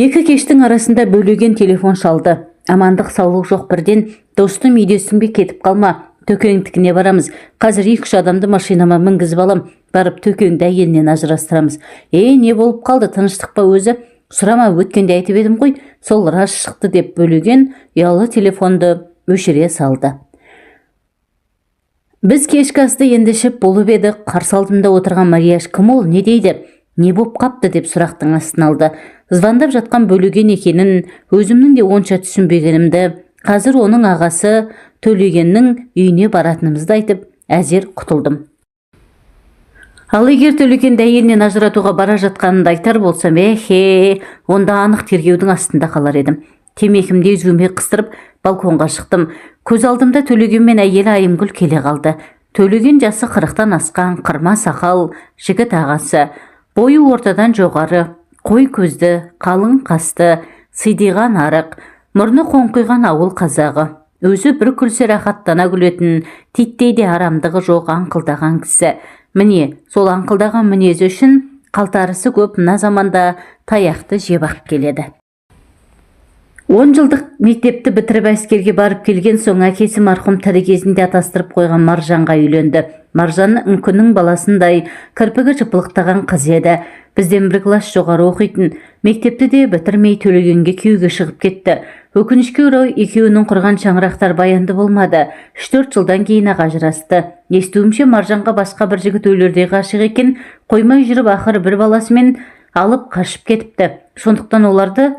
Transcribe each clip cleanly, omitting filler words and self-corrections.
Екі кештің арасында бөлеген телефон шалды. Амандық саулық жоқ бірден. Достым, үйдесің бе, кетіп қалма. Төкеңдікіне барамыз. Қазір 2-3 адамды машинама мінгізіп алам. Барып төкеңді әйелінен ажырастырамыз. Не болып қалды, тыныштық па өзі? Сұрама, өткенде айтып едім ғой. Сол рас шықты деп бөлеген ұялы телефонды өшіре салды. Біз кешкі асты енді ішіп болып еді. Қарсы алдымда отырған Марияш кім ол, не дейді? Не боп қапты деп сұрақтың астын алды. Звондап жатқан бөлеген екенін, өзімнің де онша түсінбегенімді, қазір оның ағасы Төлегеннің үйіне баратынымызды айтып, әзер құтылдым. Ал егер Төлегенді әйелінен ажыратуға бара жатқанымды айтар болсам, онда анық тергеудің астында қалар едім. Темекімде үзгіме қыстырып, балконға шықтым. Көз алдымда Төлеген мен әйелі Айымгүл келе қалды. Төлеген жасы 40-тан асқан, қырма сақал, жігіт ағасы. Бойы ортадан жоғары, қой көзді, қалың қасты, сидиған арық, мұрны қоңқиған ауыл қазағы. Өзі бір күлсе рахаттана күлетін, титтейде арамдығы жоқ аңқылдаған кісі. Міне, сол аңқылдаған мінезі үшін қалтарысы көп мына заманда таяқты жеп ақ келеді. 10 жылдық мектепті бітіріп әскерге барып келген соң әкесі марқұм тірі кезінде атастырып қойған Маржанға үйленді. Маржан үңкінің баласындай кірпігі жыпылықтаған қыз еді. Бізден бір класс жоғары оқитын. Мектепті де бітірмей Төлегенге күйеуге шығып кетті. Өкінішке орай екеуінің құрған шаңырақтар баянды болмады. 3-4 жылдан кейін ажырасты. Естуімше Маржанға басқа бір жігіт өлердей ғашық екен, қоймай жүріп ақыры бір баласымен алып қашып кетіпті. Сондықтан оларды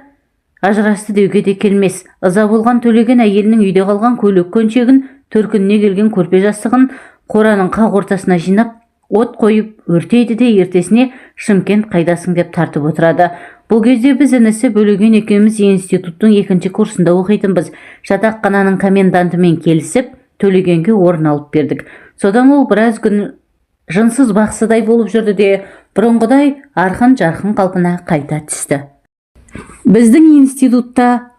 ажырасты деуге де келмес. Ыза болған Төлеген әйелінің үйде қалған көйлек көншегін, төркініне келген көрпе жастығын қораның қақ ортасына жинап, от қойып өртейді де ертесіне Шымкент қайдасың деп тартып отырады. Бұл кезде біз інісі Бөлеген екеуміз институттың 2-ші курсында оқитынбыз. Жатақхананың комендантымен келісіп, Төлегенге орын алып бердік. Содан ол біраз күн жынсыз бақсыдай болып жүрді де, бұрынғыдай арқын-жарқын қалпына қайта түсті. Біздің институтта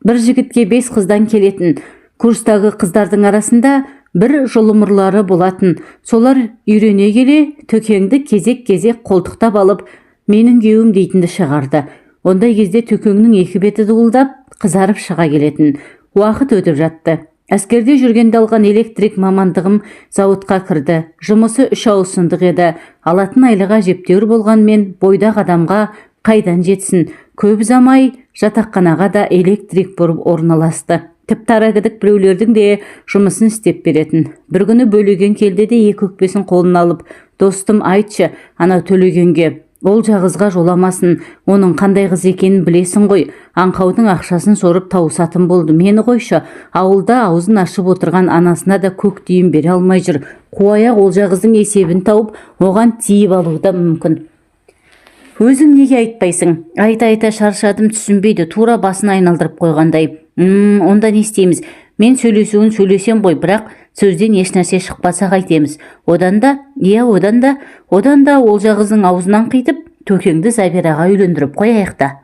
бір жігітке 5 қыздан келетін. Курстағы қыздардың арасында бір жұлымырлары болатын. Солар үйрене келе Төкеңді кезек-кезек қолтықтап алып, менің күйеуім дейтінді шығарды. Ондай кезде Төкеңнің екі беті дуылдап, қызарып шыға келетін. Уақыт өтіп жатты. Әскерде жүргенде алған электрик мамандығым зауытқа кірді. Жұмысы 3 ауысымдық еді. Алатын айлығы әжептәуір болғанмен бойдақ адамға қайдан жетсін. Көп замай жатақханаға да электрик болып орналасты. Тіпті арагідік біреулердің де жұмысын істеп беретін. Bir күні Бөлеген келді де екі өкпесін қолына алып, достым, айтшы, ана Төлегенге, ол жағызға жоламасын, оның қандай қыз екенін білесің ғой. Аңқаудың ақшасын сорып тауысатын болды. Мені қойшы, ауылда аузын ашып отырған анасына да көк тиын бере алмай жүр. Қуаяқ ол жағыздың есебін тауып, оған тиіп алуы да мүмкін. Өзің неге айтпайсың? Айта-айта шаршадым, түсінбейді, тура басын айналдырып қойғандай. Онда не істейміз? Мен сөйлесем ғой, бірақ сөзден ешнәрсе шықпаса қайтеміз. Одан да ол жағыздың аузынан қитып, Төкеңді Забираға үйлендіріп қояйық та.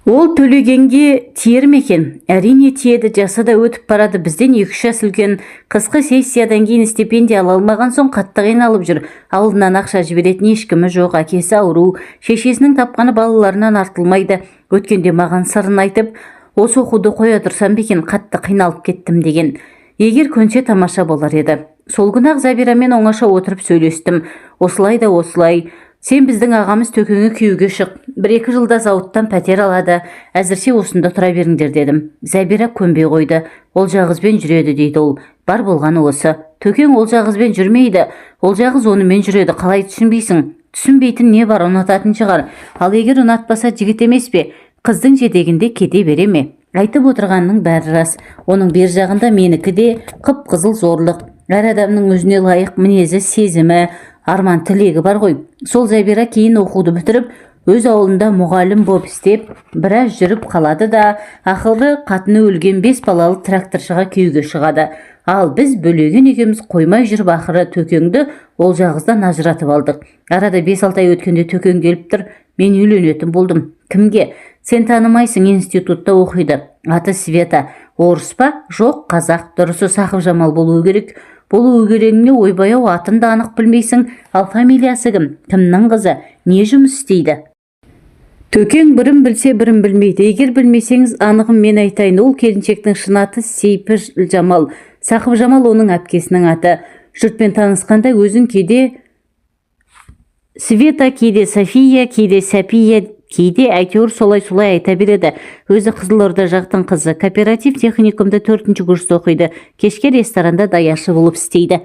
Ол Төлегенге тиер ме екен? Әрине тиеді, жасы да өтіп барады. Бізден 2-3 жас үлкен. Қысқы сессиядан кейін стипендия ала алмаған соң қатты қиналып жүр. Ауылынан ақша жіберетін ешкімі жоқ, әкесі ауру, шешесінің тапқаны балаларынан артылмайды. Өткенде маған сырын айтып, осы оқуды қоя тұрсам бекен, қатты қиналып кеттім деген. Егер көнсе тамаша болар еді. Сол күні-ақ Забирамен оңаша отырып сөйлестім. Осылай да осылай. Сен біздің ағамыз Төкеңе күйеуге шық. 1-2 жылда зауыттан пәтер алады. Әзірше осында тұра беріңдер дедім. Забира көнбей қойды. Ол жағызбен жүреді дейді ол. Бар болғаны осы. Төкең ол жағызбен жүрмейді. Ол жағыз онымен жүреді. Қалай түсінбейсің? Түсінбейтін не бар, ұнататын шығар. Ал егер ұнатпаса жігіт емес пе? Қыздың жетегінде кете бере ме? Айтып отырғанның бәрі рас. Оның бер жағында менікі де қып-қызыл зорлық. Әр адамның өзіне лайық мінезі, сезімі, арман тілегі бар ғой. Сол Забира кейін оқуды бітіріп, өз ауылында мұғалім боп істеп, біраз жүріп қалады да, ақыры қатыны өлген 5 балалы тракторшыға күйеуге шығады. Ал біз Бөлеген екеуміз қоймай жүріп ақыры Төкеңді ол жағыздан ажыратып алдық. Арада 5-6 ай өткенде Төкең келіп тұр, мен үйленетін болдым. Кімге? Сен танымайсың, институтта оқиды. Аты Света. Орыс па? Жоқ, қазақ. Дұрысы Сақып Жамал болуы керек. Бұл өгереңіне ойбаяу, атын да анық білмейсің. Ал фамилиясы кім? Кімнің қызы? Не жұмыс істейді? Төкең бірін білсе, бірін білмейді. Егер білмесеңіз, анығын мен айтайын. Ол келіншектің шын аты Сейпі Жамал. Сақып Жамал оның әпкесінің аты. Жұртпен танысқанда өзін кейде Света, кейде София, кейде Сәпия, кейде әйтеуір солай айта береді. Өзі Қызылорда жақтың қызы. Кооператив техникумда 4-ші курста оқиды. Кешке ресторанда даяшы болып істейді.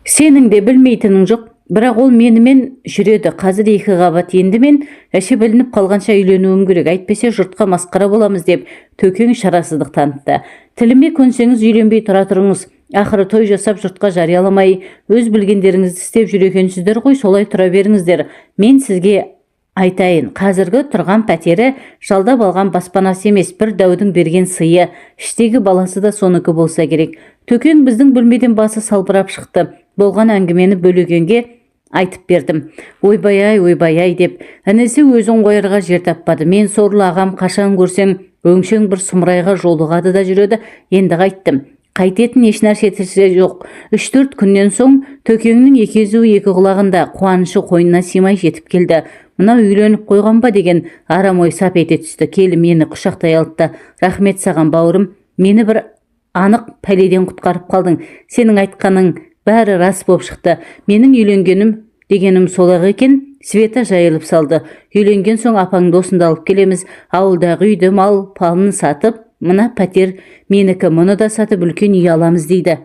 Сенің де білмейтінің жоқ. Бірақ ол менімен жүреді. Қазір 2 қабат. Енді мен іші білініп қалғанша үйленуім керек. Әйтпесе жұртқа масқара боламыз деп Төкең шарасыздық танытты. Тіліме көнсеңіз үйленбей тұра тұрыңыз. Ақыры той жасап жұртқа жарияламай, өз білгендеріңізді істеп жүр екенсіздер ғой, солай тұра беріңіздер. Мен сізге айтайын, қазіргі тұрған пәтері жалдап алған баспанасы емес, бір дәудің берген сыйы. Іштегі баласы да соныкі болса керек. Төкең біздің бөлмеден басы салбырап шықты. Болған әңгімені Бөлегенге айтып бердім. Ойбай деп. Інісі өзін қойырға жер таппады. Мен сорлы ағам қашан көрсең, өңшең бір сұмырайға жолығады да жүреді. Енді қайттым. Қайтетін ешнәрсе жоқ. 3-4 күннен соң Төкеңнің екезуі 2 құлағында, қуанышы қойнына симай жетіп келді. Мынау үйленіп қойған ба деген арам ой сап ете түсті. Келі мені құшақтай алды. Рахмет саған бауырым. Мені бір анық пәледен құтқарып қалдың. Сенің айтқаның бәрі рас боп шықты. Менің үйленгенім дегенім сол-ақ екен. Света жайылып салды. Үйленген соң апаңды осында алып келеміз. Ауылдағы үйді, мал палын сатып, мына пәтер менікі, мұны да сатып үлкен үй аламыз дейді.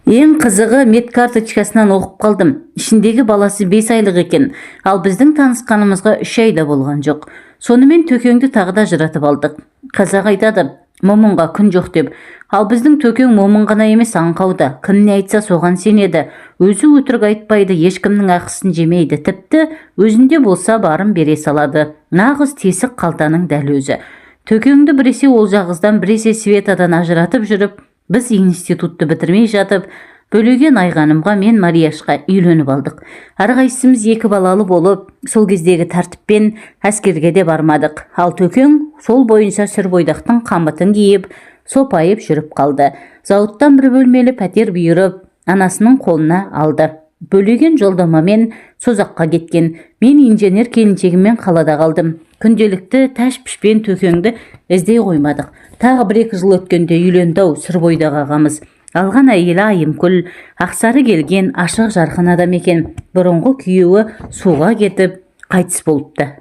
Ең қызығы медкарточкасынан оқып қалдым. Ішіндегі баласы 5 айлық екен. Ал біздің танысқанымызға 3 айда болған жоқ. Сонымен Төкеңді тағы да жыратып алдық. Қазақ айтады, момынға күн жоқ деп. Ал біздің Төкең момын ғана емес, аңқауда. Кім не айтса соған сенеді. Өзі өтірік айтпайды, ешкімнің ақысын жемейді. Тіпті өзінде болса барын бере салады. Нағыз тесік қалтаның дәл өзі. Төкеңді біресе ол жағыздан, біресе Светадан ажыратып жүріп, біз институтты бітірмей жатып, Бөлеген Айғанымға мен Марияшқа үйленіп алдық. Әрқайсымыз 2 балалы болып, сол кездегі тәртіппен әскерге де бармадық. Ал Төкең сол бойынша сүрбойдақтың қамытын киіп, сопайып жүріп қалды. Зауыттан бір бөлмелі пәтер бұйырып, анасының қолына алды. Бөлеген жолдамамен Созаққа кеткен. Мен инженер келіншегіммен қалада қалдым. Күнделікті тәш-пішпен Төкеңді іздей қоймадық. Тағы 1-2 жыл өткенде үйленді-ау Сүрбойдағы ағамыз. Алған әйелі Айымкүл, ақсары келген, ашық жарқын адам екен. Бұрынғы күйеуі суға кетіп, қайтыс болыпты.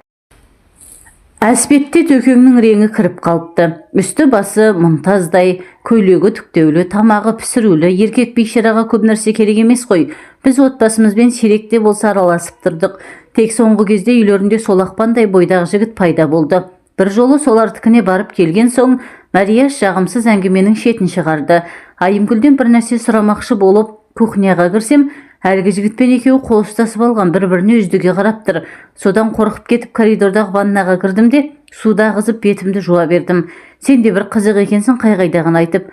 Әспетте Төкеңнің реңі кіріп қалыпты. Үсті басы мұнтаздай, көйлегі түктеулі, тамағы пісірулі, еркек бейшараға көп нәрсе керек емес қой. Біз отбасымызбен сиректе болса араласып тұрдық. Тек соңғы кезде үйлерінде солақпандай бойдағы жігіт пайда болды. Бір жолы солардікіне барып келген соң, Марияш жағымсыз әңгіменің шетін шығарды. Айымкүлден бір нәрсе сұрамақшы болып, кухняға кірсем, әлгі жігітпен екеуі қол ұстасып алған, бір-біріне үздіге қарап тұр. Содан қорқып кетіп коридордағы ваннаға кірдім де, суда ағызып бетімді жуа бердім. Сен де бір қызық екенсің, қай-қайдағын айтып.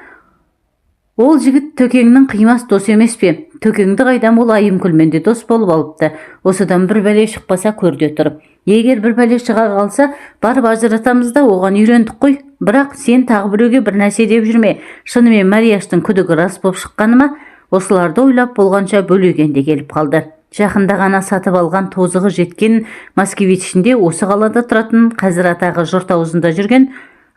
Ол жігіт Төкеңнің қимас дос емес пе? Төкеңді қайдам, ол Айымкүлмен де дос болып алыпты. Осыдан бір бәле шықпаса көрде тұрып. Егер бір бәле шыға қалса, барып ажыратамыз да оған үйрендік қой. Бірақ сен тағы біреуге бір нәрсе деп жүрме. Шынымен Марияштың күдігі рас болып шыққаны ма? Осыларды ойлап болғанша Бөлеген де келіп қалды. Жақында ғана сатып алған тозығы жеткен Москвичінде осы қалада тұратын, қазір атағы жұрт аузында жүрген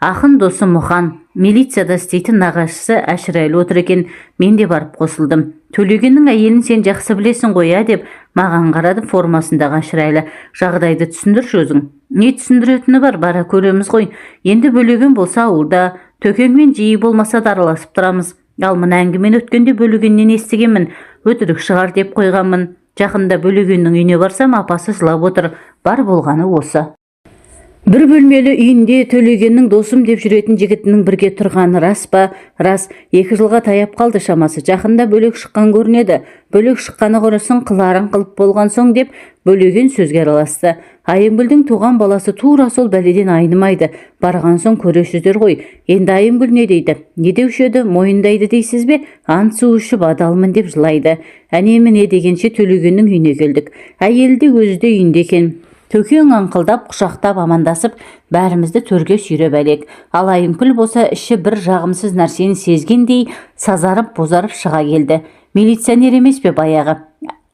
ақын досы Мұхан, милицияда істейтін нағашысы Әшірәлі отыр екен. Мен де барып қосылдым. Төлегеннің әйелін сен жақсы білесің ғой, деп маған қарады формасындағы Әшірәлі. Жағдайды түсіндірші өзің. Не түсіндіретіні бар, бара көреміз ғой. Енді Бөлеген болса ауылда, Төкеңмен жиі болмаса да араласып тұрамыз. Ал мына әңгімен өткенде Бөлегеннен естігенмін, өтірік шығар деп қойғанмын. Жақында Бөлегеннің үйіне барсам, апасы жылап отыр. Бар болғаны осы. Бір бөлмелі үйінде Төлегеннің досым деп жүретін жігітінің бірге тұрғаны рас па? Рас. 2 жылға таяп қалды шамасы. Жақында бөлек шыққан көрінеді. Бөлек шыққаны құрысын қыларың қылып болған соң деп Бөлеген сөзге араласты. Айымкүлдің туған баласы тура сол бәледен айнымайды. Барған соң көресіздер ғой. Енді Айымкүл не дейді? Не деуші еді? Мойындайды дейсіз бе? Ант су ішіп адалмын деп жылайды. Әне-міне дегенше Төлегеннің үйіне келдік. Әйелі де өзі де үйінде екен. Төкең аңқылдап, құшақтап, амандасып, бәрімізді төрге сүйреп әлек. Ал Айымкүл болса іші бір жағымсыз нәрсені сезгендей сазарып, бозарып шыға келді. Милиционер емес пе баяғы?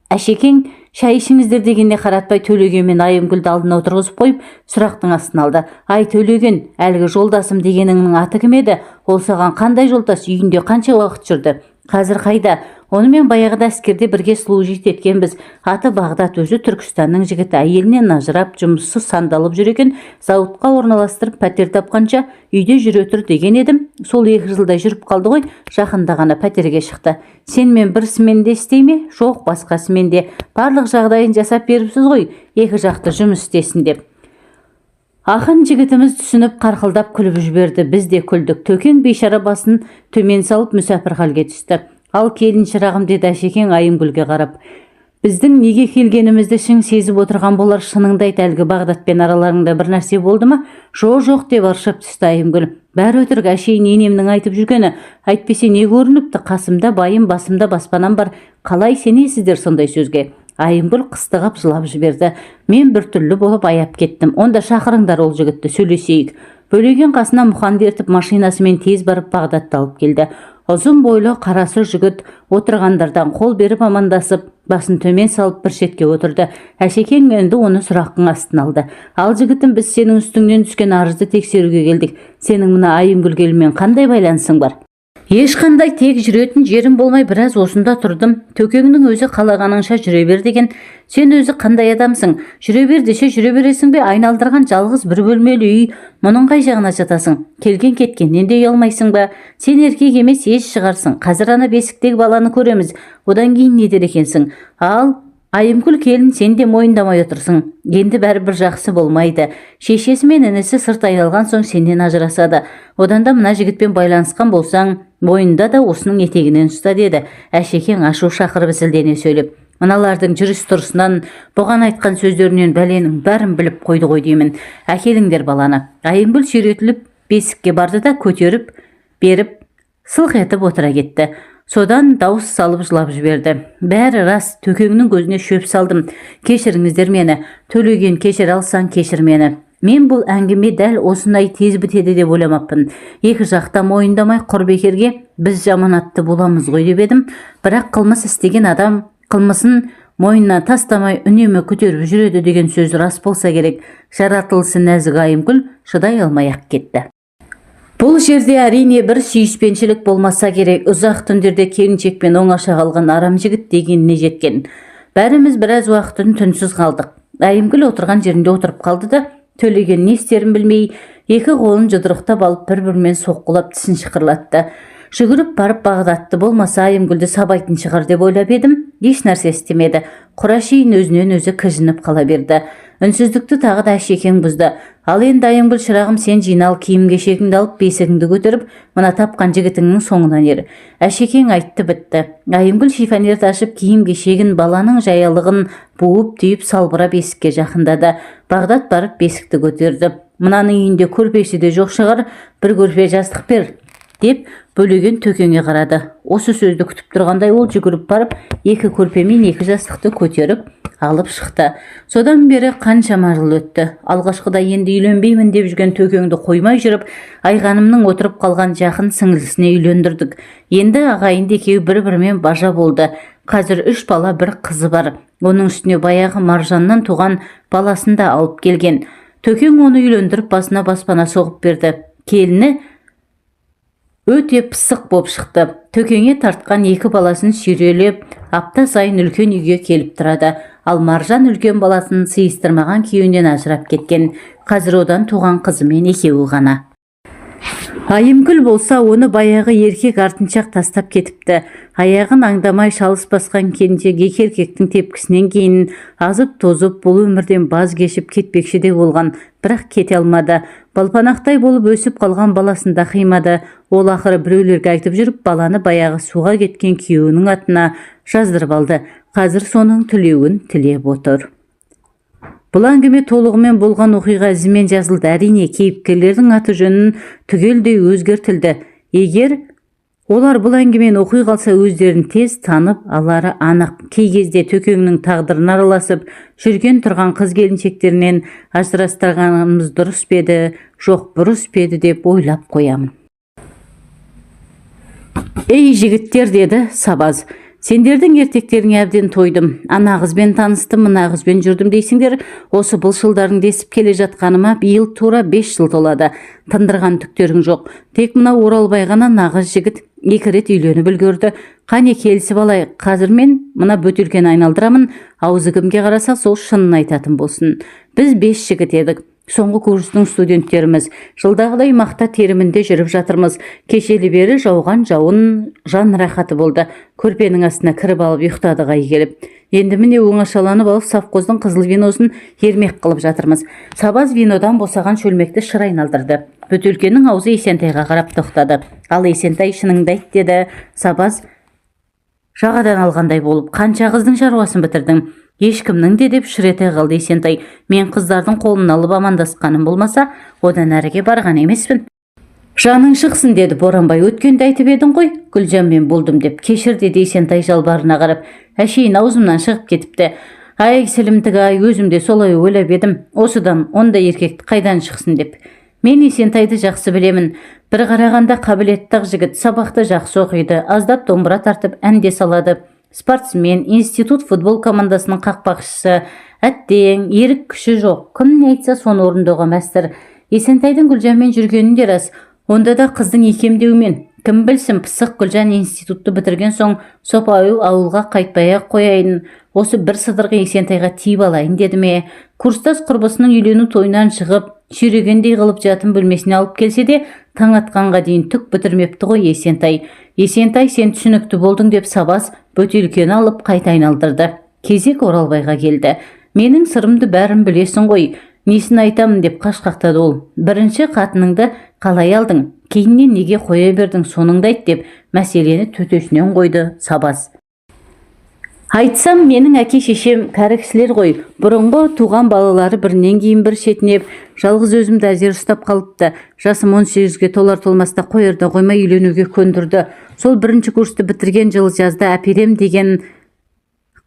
Әшекең Шай ішіңіздер дегенде қаратпай Төлеген мен Айымгүлді алдына отырғызып қойып, сұрақтың астын алды. Ай Төлеген, әлгі жолдасым дегеніңнің аты кім еді? Ол саған қандай жолдас, үйінде қанша уақыт жүрді? Қазір қайда? Онымен баяғыда әскерде бірге служит еткенбіз. Аты Бағдат, өзі Түркістанның жігіті, әйелінен ажырап, жұмысы сандалып жүр екен. Зауытқа орналастырып пәтер тапқанша үйде жүре тұр деген едім. Сол 2 жылдай жүріп қалды ғой, жақында ғана пәтерге шықты. Сенмен бірісімен де істей ме? Жоқ, басқасымен де. Барлық жағдайын жасап беріпсіз ғой, 2 жақты жұмыс істесін деп. Ақын жігітіміз түсініп қарқылдап күліп жіберді. Біз де күлдік. Төкен бейшара басын төмен салып мүсәпір халге түсті. Ал келін шырағым, деді Әшекең Айымгүлге қарап. Біздің неге келгенімізді шын сезіп отырған болар. Шыныңды айт, әлгі Бағдатпен араларыңда бір нәрсе болды ма? Жоқ деп ыршып түсті Айымгүл. Бәрі өтірік, әшейін енемнің айтып жүргені. Әйтпесе не көрініпті? Қасымда байым, басымда баспанам бар. Қалай сенесіздер сондай сөзге? Айымгүл қыстығып жылап жіберді. Мен біртүрлі болып аяп кеттім. Онда шақырыңдар ол жігітті, сөйлесейік. Бөлеген қасына Мұханды ертіп машинасымен тез барып Бағдатты алып келді. Ұзын бойлы қарасыр жігіт отырғандардан қол беріп амандасып, басын төмен салып бір шетке отырды. Әшекең енді оны сұрақтың астын алды. Ал жігітім, біз сенің үстіңнен түскен арызды тексеруге келдік. Сенің мына Айымгүлмен қандай байланысың бар? Ешқандай, тек жүретін жерім болмай біраз осында тұрдым. Төкеңнің өзі қалағаныңша жүре бер деген. Сен өзі қандай адамсың? Жүре бер десе жүре бересің бе? Айналдырған жалғыз бір бөлмелі үй. Мұның қай жағына жатасың? Келген кеткеннен де ұялмайсың ба? Сен еркек емес, еш шығарсың. Қазір ана бесіктегі баланы көреміз. Одан кейін не дер екенсің? Ал Айымгүл келін, сен де мойындамай отырсың. Енді бәрібір жақсы болмайды. Шешесі мен інісі сырт айналған соң сенен ажырасады. Одан да мына жігітпен байланысқан болсаң, мойында да осының етегінен ұста, деді Әшекең ашу шақырып зілдене сөйлеп. Мыналардың жүріс тұрысынан, бұған айтқан сөздерінен бәленің бәрін біліп қойды ғой деймін. Әкеліңдер баланы. Айымгүл сүйретіліп бесікке барды да көтеріп беріп сылқ етіп отыра кетті. Содан дауыс салып жылап жіберді. Бәрі рас, Төкеңнің көзіне шөп салдым. Кешіріңіздер мені. Төлеген, кешір алсаң кешір мені. Мен бұл әңгіме дәл осындай тез бітеді деп ойламаппын. 2 жақта мойындамай құр бекерге біз жаманатты боламыз ғой деп едім. Бірақ қылмыс істеген адам қылмысын мойнына тастамай үнемі көтеріп жүреді деген сөз рас болса керек. Жаратылысы нәзік Айымгүл шыдай алмай-ақ кетті. Бұл жерде әрине бір сүйіспеншілік болмаса керек. Ұзақ түндерде келіншекпен оңаша қалған арам жігіт дегеніне жеткен. Бәріміз біраз уақытын түнсіз қалдық. Айымгүл отырған жерінде отырып қалды да, Төлеген не істерін білмей, 2 қолын жұдырықтап алып бір-бірімен соққылап тісін шықырлатты. Жүгіріп барып Бағдатты болмаса Айымгүлді сабайтын шығар деп ойлап едім. Еш нәрсе істемеді. Құрашейін өзінен өзі кіжініп қала берді. Үнсіздікті тағы да Әшекең бұзды. Ал енді Айымгүл, шырағым, сен жинал, киім-кешегіңді алып бесігіңді көтеріп, мына тапқан жігітіңнің соңынан ер. Әшекең айтты, бітті. Айымгүл шифонерді ашып киім-кешегін, баланың жаялығын буып түйіп салбырап бесікке жақындады. Бағдат барып бесікті көтерді. Мынаның үйінде көрпесі де жоқ шығар, бір көрпе жастық бер деп Бөлеген Төкеңе қарады. Осы сөзді күтіп тұрғандай ол жүгіріп барып 2 көрпе мен 2 жастықты көтеріп алып шықты. Содан бері қаншама жыл өтті. Алғашқыда енді үйленбеймін деп жүрген Төкеңді қоймай жүріп, Айғанымның отырып қалған жақын сіңлісіне үйлендірдік. Енді ағайынды екеуі бір-бірімен бажа болды. Қазір 3 бала, 1 қызы бар. Оның үстіне баяғы Маржаннан туған баласын да алып келген. Төкең оны үйлендіріп басына баспана соғып берді. Келіні өте пысық боп шықты. Төкеңе тартқан 2 баласын сүйрелеп, апта сайын үлкен үйге келіп тұрады. Ал Маржан үлкен баласын сыйыстырмаған күйеуінен ажырап кеткен. Қазір одан туған қызымен екеуі ғана. Айымгүл болса оны баяғы еркек артыншақ тастап кетіпті. Аяғын аңдамай шалыс басқан келіншек еркектің тепкісінен кейін азып тозып бұл өмірден баз кешіп кетпекші де болған, бірақ кете алмады. Балпанақтай болып өсіп қалған баласын да қимады. Ол ақыры біреулерге айтып жүріп, баланы баяғы суға кеткен күйеуінің атына жаздырып алды. Қазір соның тілеуін тілеп отыр. Бұл әңгіме толығымен болған оқиға ізімен жазылды. Әрине, кейіпкерлердің аты жөнін түгелдей өзгертілді. Егер олар бұл әңгімені оқи қалса, өздерін тез танып алары анық. Кей кезде Төкеңнің тағдырына араласып жүрген тұрған қыз келіншектерінен ажырастырғанымыз дұрыс пе еді, жоқ бұрыс пе еді деп ойлап қоямын. Ей жігіттер, деді Сабаз, Сендердің ертектеріңе әбден тойдым. Ана қызбен таныстым, мына қызбен жүрдім дейсіңдер. Осы бұл жылдардың десіп келе жатқаныма биыл тура 5 жыл толады. Тындырған түктерің жоқ. Тек мына Оралбай ғана нағыз жігіт 2 рет үйленіп үлгерді. Қане келісіп алайық. Қазір мен мына бөтелкені айналдырамын. Аузы кімге қараса сол шынын айтатын болсын. Біз 5 жігіт едік. Соңғы курстың студенттеріміз. Жылдағыдай мақта теримінде жүріп жатырмыз. Кешелі бері жауған жауын жан рахаты болды. Көрпенің астына кіріп алып ұйықтадық ай келіп. Енді міне оңашаланып алып совхоздың қызыл виносын ермек қылып жатырмыз. Сабаз винодан босаған шөлмекті шыр айналдырды. Бөтелкенің аузы Есентайға қарап тоқтады. Ал Есентай шыныңды айт деді. Сабаз жағадан алғандай болып, қанша қыздың шаруасын бітірдің? Ешкімнің де деп шірете қалды Есентай. Мен қыздардың қолын алып амандасқаным болмаса, одан әріге барған емеспін. Жаның шықсын деді Боранбай. Өткенде айтып едің ғой, Гүлжанмен болдым деп. Кешір деді Есентай жалбарына қарап. Әшейін аузымнан шығып кетіпті. Ай сілімтік-ай, өзім де солай ойлап едім. Осыдан ондай еркекті қайдан шықсын деп. Мен Есентайды жақсы білемін. Бір қарағанда қабілетті жігіт, сабақты жақсы оқиды, аздап домбыра тартып әнде салады. Спортсмен, институт футбол командасының қақпақшысы, әттең, ерік күші жоқ. Кім не айтса соны орындауға мәстір. Есентайдың Гүлжанмен жүргенін де рас. Онда да қыздың икемдеуімен. Кім білсін, пысық Гүлжан институтты бітірген соң сопайу ауылға қайтпай-ақ қояйын. Осы бір сыдырғы Есентайға тиіп алайын деді ме. Курстас құрбысының үйлену тойынан шығып, шүрегендей қылып жатын бөлмесіне алып келсе де, таң атқанға дейін түк бітірмепті ғой Есентай. Есентай, сен түсінікті болдың деп Сабаз бөтелкені алып қайта айналдырды. Кезек Оралбайға келді. Менің сырымды бәрін білесің ғой. Несін айтамын деп қашқақтады ол. Бірінші қатыныңды қалай алдың? Кейіннен неге қоя бердің, соныңды айт деп мәселені төтесінен қойды Сабаз. Айтсам, менің әке шешем кәрі кісілер ғой. Бұрынғы туған балалары бірінен кейін бір шетінеп, жалғыз өзімді әзер ұстап қалыпты. Жасым 18-ге толар-толмаста қойырды қоймай үйленуге көндірді. Сол бірінші курсты бітірген жылы жазда әперем деген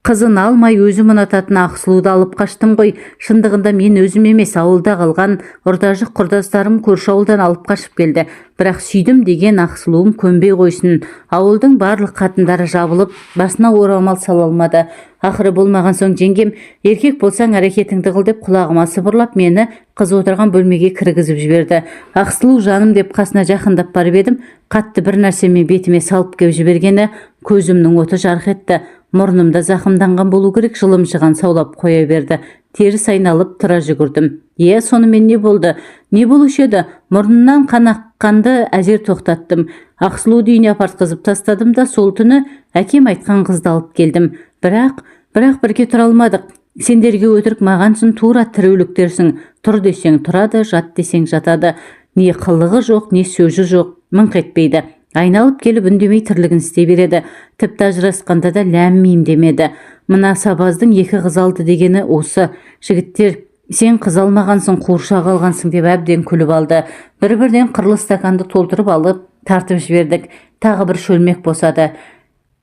қызын алмай өзім ұнататын Ақсұлуды алып қаштым ғой. Шындығында мен өзім емес, ауылда қалған ұрдажық құрдастарым көрші ауылдан алып қашып келді. Бірақ сүйдім деген Ақсұлуым көнбей қойсын. Ауылдың барлық қатындары жабылып, басына орамал сала алмады. Ақыры болмаған соң жеңгем, еркек болсаң әрекетіңді қыл деп құлағыма сыбырлап мені қыз отырған бөлмеге кіргізіп жіберді. Ақсұлу жаным деп қасына жақындап барып едім, қатты бір нәрсемен бетіме салып кеп жібергені көзімнің оты жарқ етті. Мұрнымда зақымданған болу керек, жылымшыған саулап қоя берді. Теріс айналып тұра жүгірдім. Сонымен не болды? Не болушы еді? Мұрнынан қан аққанды әзер тоқтаттым. Ақсұлуды үйіне апартқызып тастадым да сол түні әкем айтқан қызды алып келдім. Бірақ бірге тұра алмадық. Сендерге өтірік, мағансын тура тіреуліктерсің. Тұр десең тұрады, жат десең жатады. Не қылығы жоқ, не сөзі жоқ, мыңқ етпейді. Айналып келіп үндемей тірлігін істей береді. Тіпті ажырасқанда да ләм-мим демеді. Мына Сабаздың 2 қыз алды дегені осы. Жігіттер, сен қыз алмағансың, қуыршақ алғансың деп әбден күліп алды. Бір-бірден қырлы стаканды толтырып алып, тартып жібердік. Тағы бір шөлмек босады.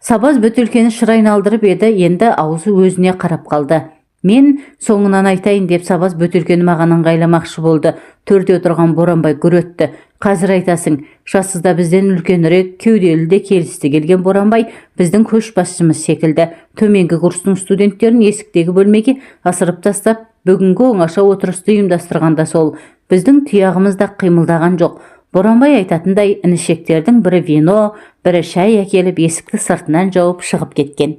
Сабаз бөтелкені шыр айналдырып еді, енді аузы өзіне қарап қалды. Мен соңынан айтайын деп Сабаз бөтелкені маған ыңғайламақшы болды. Төрде отырған Боранбай гүр өтті. Қазір айтасың, жасызда бізден үлкенірек, кеуделі де келісті келген Боранбай біздің көшбасшымыз секілді. Төменгі курстың студенттерін есіктегі бөлмеге асырып тастап, бүгінгі оңаша отырысты ұйымдастырғанда сол. Біздің тұяғымыз да қимылдаған жоқ. Боранбай айтатындай інішектердің бірі вино, бірі шай әкеліп есікті сыртынан жауып шығып кеткен.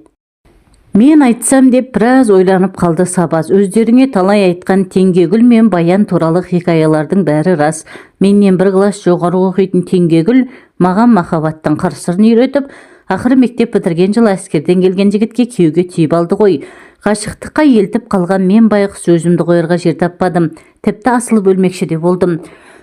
Мен айтсам деп біраз ойланып қалды Сабаз. Өздеріңе талай айтқан Теңгегүл мен Баян туралы хикаялардың бәрі рас. Менен бір класс жоғары оқитын Теңгегүл маған махаббаттың қыр-сырын үйретіп, ақыры мектеп бітірген жылы әскерден келген жігітке күйеуге түйіп алды ғой. Ғашықтыққа елтіп қалған мен байғұс өзімді қойырға жер таппадым. Тіпті асылып өлмекші де болдым.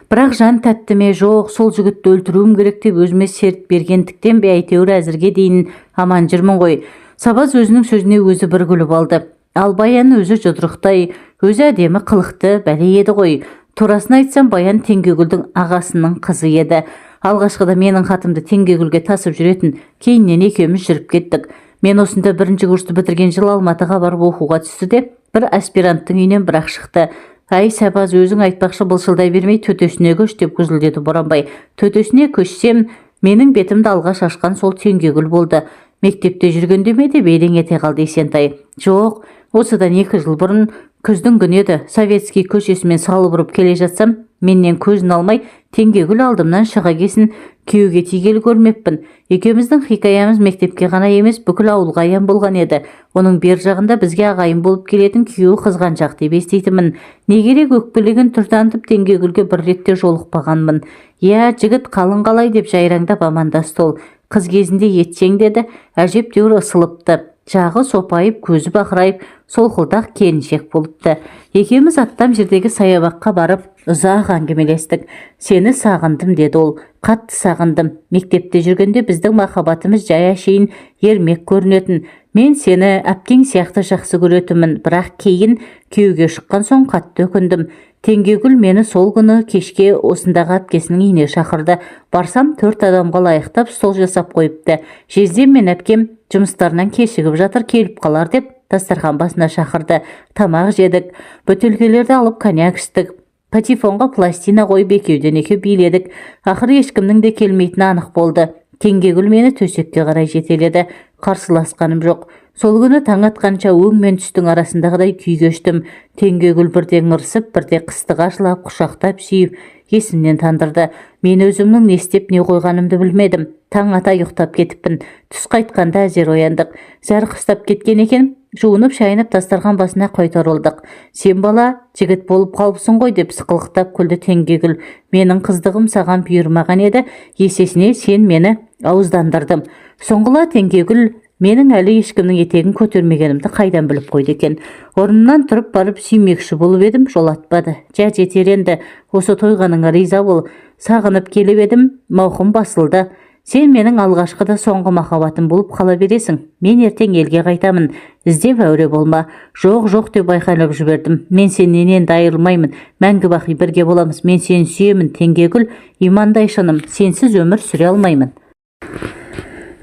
Бірақ жан тәтті ме жоқ, сол жігітті өлтіруім керек деп өзіме серт бергендіктен бе әйтеуір әзірге дейін аман жүрмін ғой. Сабаз өзінің сөзіне өзі бір күліп алды. Ал Баян өзі жұдырықтай, өзі әдемі қылықты бәле еді ғой. Турасын айтсам, Баян Теңгегүлдің ағасының қызы еді. Алғашқыда менің хатымды Теңгегүлге тасып жүретін, кейіннен екеуміз жүріп кеттік. Мен осында 1-ші курсты бітірген жылы Алматыға барып оқуға түсті де, бір аспиранттың үйінен бірақ шықты. Ай Сабаз, өзің айтпақшы былшылдай бермей төтесіне көш деп күзілдеді Боранбай. Төтесіне көшсем, менің бетімді алғаш ашқан сол Теңгегүл болды. Мектепте жүргенде ме деп елең ете қалды Есентай. Жоқ, осыдан 2 жыл бұрын күздің күні еді. Советский көшесімен салып ұрып келе жатсам, менен көзін алмай Теңгегүл алдымнан шыға кесін күйеуге тигелі көрмеппін. Екеуміздің хикаямыз мектепке ғана емес, бүкіл ауылға аян болған еді. Оның бер жағында бізге ағайын болып келетін күйеуі қызғаншақ деп еститінмін. Не керек өкпелеген түр танытып Теңгегүлге бір ретте жолықпағанмын. Иә, жігіт қалың қалай деп жайраңдап амандасты ол. Қыз кезінде етсең деді, әжептәуір ысылыпты. Жағы сопайып, көзі бақырайып, солқылдақ келіншек болыпты. Екеуміз аттам жердегі саябаққа барып, ұзақ әңгімелестік. Сені сағындым деді ол. Қатты сағындым. Мектепте жүргенде біздің махаббатымыз жай әшейін ермек көрінетін. Мен сені әпкең сияқты жақсы көретінмін, бірақ кейін күйеуге шыққан соң қатты өкіндім. Теңгегүл мені сол күні кешке осындағы әпкесінің үйіне шақырды. Барсам 4 адамға лайықтап стол жасап қойыпты. Жездем мен әпкем жұмыстарынан кешігіп жатыр, келіп қалар деп дастархан басына шақырды. Тамақ жедік, бөтелкелерді алып коньяк іштік. Патефонға пластина қойып екеуден екеу биледік. Ақыры ешкімнің де келмейтіні анық болды. Теңгегүл мені төсекке қарай жетеледі. Қарсыласқаным жоқ. Сол күні таң атқанша өң мен түстің арасындағыдай күй кештім. Теңгегүл бірде ыңырсып, бірде қыстыға жылап, құшақтап сүйіп, есімнен тандырды. Мен өзімнің не істеп не қойғанымды білмедім. Таң ата ұйықтап кетіппін. Түс қайтқанда әзер ояндық. Зәр қыстап кеткен екен. Жуынып шайынып дастархан басына қайтарылдық. Сен бала жігіт болып қалыпсың ғой деп сықылықтап күлді Теңгегүл. Менің қыздығым саған бұйырмаған еді, есесіне сен мені ауыздандырдым. Соңғыла Теңгегүл менің әлі ешкімнің етегін көтермегенімді қайдан біліп қойды екен. Орнымнан тұрып барып сүймекші болып едім, жолатпады. Жә жетер енді, осы тойғаныңа риза бол. Сағынып келіп едім, мауқым басылды. Сен менің алғашқы да соңғы махаббатым болып қала бересің. Мен ертең елге қайтамын. Іздеп әуре болма. Жоқ деп айқайлап жібердім. Мен сенен енді айырылмаймын. Мәңгі бақи бірге боламыз. Мен сені сүйемін, Теңгегүл. Имандай шыным. Сенсіз өмір сүре алмаймын.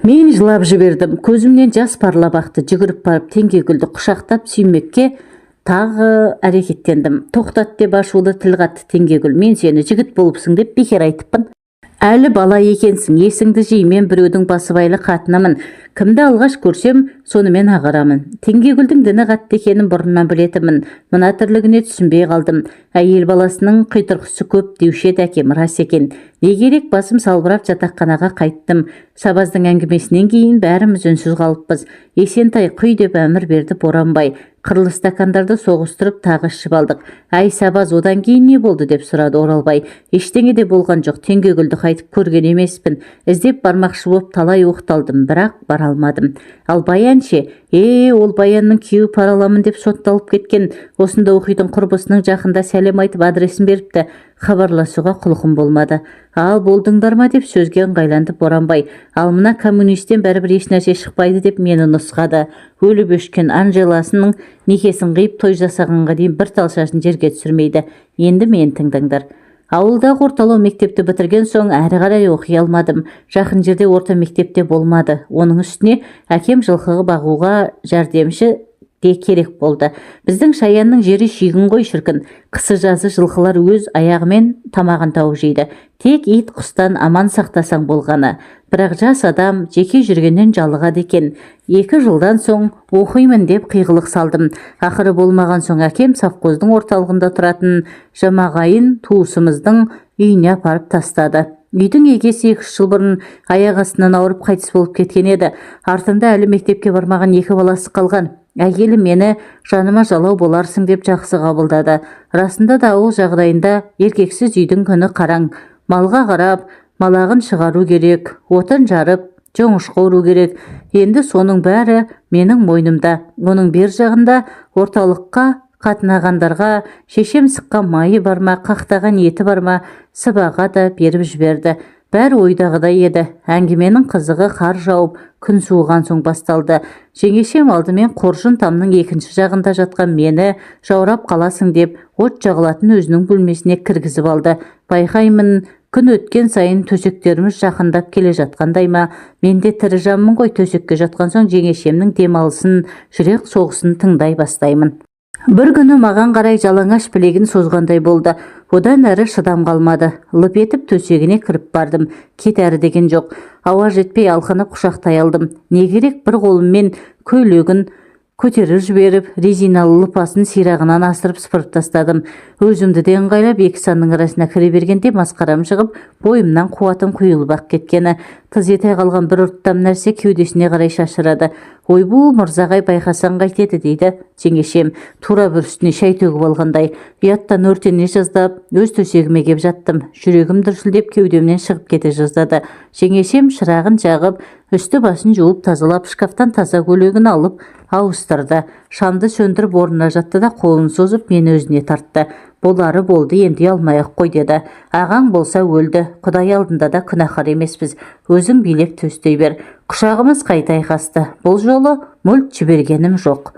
Мен жылап жібердім. Көзімнен жас парлап ақты. Жүгіріп барып Теңгегүлді құшақтап сүймекке тағы әрекеттендім. Тоқтат деп ашулы тіл қатты Теңгегүл. Мен сені жігіт болыпсың деп бекер айтыппын. Әлі бала екенсің, есіңді жи, мен біреудің басыбайлы қатынымын. Кімді алғаш көрсем, сонымен ағарамын. Теңгегүлдің діні қатты екенін бұрыннан білетінмін. Мына тірлігіне түсінбей қалдым. Әйел баласының қитұрқысы көп деуші еді әкем, рас екен. Не керек, басым салбырап жатақханаға қайттым. Сабаздың әңгімесінен кейін бәріміз үнсіз қалыппыз. Есентай құй деп әмір берді Боранбай. Қырлы стакандарды соғыстырып тағы ішіп алдық. Әй Сабаз, одан кейін не болды деп сұрады Оралбай. Ештеңе де болған жоқ, Теңгегүлді қайтып көрген емеспін. Іздеп бармақшы боп талай оқталдым, бірақ бара алмадым. Ал Баян ше? Ол Баянның күйеуі параламын деп сотталып кеткен. Осында оқитын құрбысының жақында сәлем айтып адресін беріпті. Хабарласуға құлқым болмады. Ал болдыңдар ма деп сөзге ыңғайланды Боранбай. Ал мына коммунистен бәрібір ешнәрсе шықпайды деп мені нұсқады. Өліп өшкен Анжеласының некесін қиып той жасағанға дейін бір талшасын жерге түсірмейді. Енді мен тыңдаңдар. Ауылдағы орталау мектепті бітірген соң әрі қарай оқи алмадым. Жақын жерде орта мектепте болмады. Оның үстіне әкем жылқы бағуға жәрдемші де керек болды. Біздің Шаянның жері шүйгін ғой шіркін. Қысы жазы жылқылар өз аяғымен тамағын тауып жейді. Тек ит құстан аман сақтасаң болғаны. Бірақ жас адам жеке жүргеннен жалығады екен. 2 жылдан соң оқимын деп қиғылық салдым. Ақыры болмаған соң әкем совхоздың орталығында тұратын Жамағайын туысымыздың үйіне апарып тастады. Үйдің егесі 2 жыл бұрын аяқ астынан ауырып қайтыс болып кеткен еді. Артында әлі мектепке бармаған 2 баласы қалған. Әйелі мені жаныма жалау боларсың деп жақсы қабылдады. Расында да ауыл жағдайында еркексіз үйдің күні қараң. Малға қарап, малағын шығару керек, отын жарып, жоңышқа ұру керек. Енді соның бәрі менің мойнымда. Оның бер жағында орталыққа қатынағандарға шешем сыққан майы бар ма, қақтаған еті бар ма, сыбаға да беріп жіберді. Бәрі ойдағыдай еді. Әңгіменің қызығы қар жауып, күн суыған соң басталды. Жеңешем алдымен қоржын тамның екінші жағында жатқан мені жаурап қаласың деп от жағылатын өзінің бөлмесіне кіргізіп алды. Байқаймын, күн өткен сайын төсектеріміз жақындап келе жатқандай ма? Мен де тірі жанмын ғой, төсекке жатқан соң жеңешемнің демалысын, жүрек соғысын тыңдай бастаймын. Бір күні маған қарай жалаңаш білегін созғандай болды. Бұдан әрі шыдам қалмады. Лып етіп төсегіне кіріп бардым. Кет әрі деген жоқ. Ауа жетпей алқынып құшақтай алдым. Не керек, бір қолыммен көйлегін көтеріп жіберіп, резиналы лыпасын сирағынан асырып сыпырып тастадым. Өзімді де ыңғайлап екі санның арасына кіре бергенде масқарам шығып, бойымнан қуатым құйылып-ақ кеткені. Тыз ете қалған бір ұрттам нәрсе кеудесіне қарай шашырады. Ойбу, мырзағай, байқасаң қайтеді дейді жеңешем, тура бір үстіне шай төгіп алғандай. Ұяттан өртене жаздап, өз төсегіме кеп жаттым. Жүрегім дүрсілдеп кеудемнен шығып кете жаздады. Жеңешем шырағын жағып, үсті басын жуып тазалап, шкафтан таза көйлегін алып ауыстырды. Шамды сөндіріп орнына жатты да қолын созып мені өзіне тартты. Болары болды, енді алмай-ақ қой деді. Ағаң болса өлді, Құдай алдында да күнәһар емеспіз. Өзің билеп төстей бер. Құшағымыз қайта айқасты. Бұл жолы мүлт жібергенім жоқ.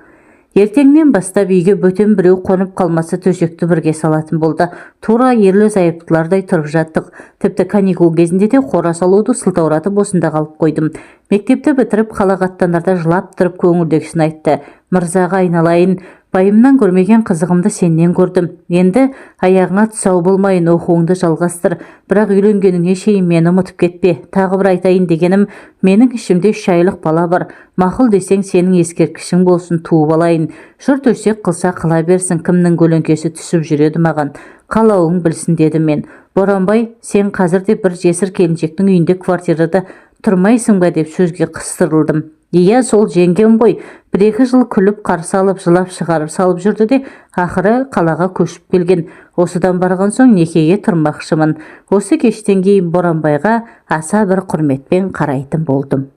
Ертеңнен бастап үйге бөтен біреу қонып қалмаса төсекті бірге салатын болды. Тура ерлі зайыптылардай тұрып жаттық. Тіпті каникул кезінде де қора салуды сылтауратып осында қалып қойдым. Мектепті бітіріп қалаға аттанарда жылап тұрып көңілдегісін айтты. Мырзаға айналайын, байымнан көрмеген қызығымды сенен көрдім. Енді аяғыңа тұсау болмайын, оқуыңды жалғастыр. Бірақ үйленгеніңе шейін мені ұмытып кетпе. Тағы бір айтайын дегенім, менің ішімде 3 айлық бала бар. Мақұл десең сенің ескерткішің болсын, туып алайын. Жұрт өсек қылса қыла берсін, кімнің көлеңкесі түсіп жүреді маған. Қалауың білсін деді мен. Боранбай, сен қазір де бір жесір келіншектің үйінде квартирада тұрмайсың ба деп сөзге қыстырылдым. Иә, сол жеңгем ғой. 1-2 жыл күліп қарсы алып, жылап шығарып салып жүрді де, ақыры қалаға көшіп келген. Осыдан барған соң некеге тұрмақшымын. Осы кештен кейін Боранбайға аса бір құрметпен қарайтын болдым.